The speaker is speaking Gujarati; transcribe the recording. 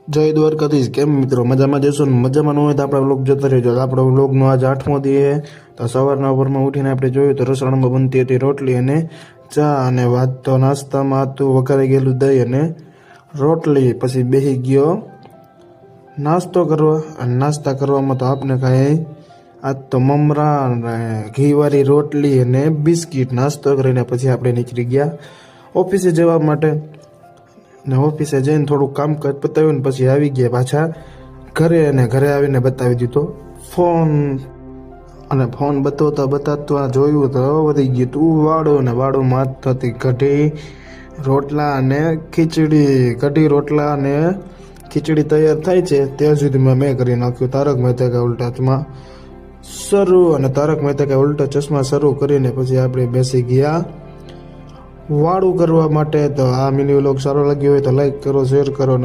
જય દ્વારકાધીશ. કેમ મિત્રો મજામાં જશો ને? મજામાં ન હોય તો આપણા વ્લોગ જોતા રહેજો. આપણો વ્લોગનો આજ 8મો દી છે. તો સવારના ઉપરમાં ઉઠીને આપણે જોયું તો રસોડામાં બનતી હતી રોટલી અને ચા, અને વાત તો નાસ્તામાં હતું વઘારી ગયેલું દહીં અને રોટલી. પછી બેસી ગયો નાસ્તો કરવા, અને નાસ્તા કરવામાં તો આપણે કાંઈ આજ તો મમરા અને ઘીવાળી રોટલી અને બિસ્કિટ નાસ્તો કરીને પછી આપણે નીકળી ગયા ઓફિસે જવા માટે. ને ઓફિસે જઈને થોડુંક કામકાજ પતાવ્યું ને પછી આવી ગયા પાછા ઘરે, અને ઘરે આવીને બતાવી દીધો ફોન. અને ફોન બતાવતા જોયું તો વધી ગયું તું વાળો, ને વાળોમાં થતી કઢી રોટલા અને ખીચડી. કઢી રોટલા અને ખીચડી તૈયાર થાય છે ત્યાં સુધીમાં મેં કરી નાખ્યું તારક મહેતા કા ઉલ્ટા ચશ્મા શરૂ. અને તારક મહેતા કા ઉલ્ટા ચશ્મા શરૂ કરીને પછી આપણે બેસી ગયા વાળું કરવા માટે. તો આ મિની વ્લોગ સારો લાગ્યો હોય તો લાઈક કરો, શેર કરો ને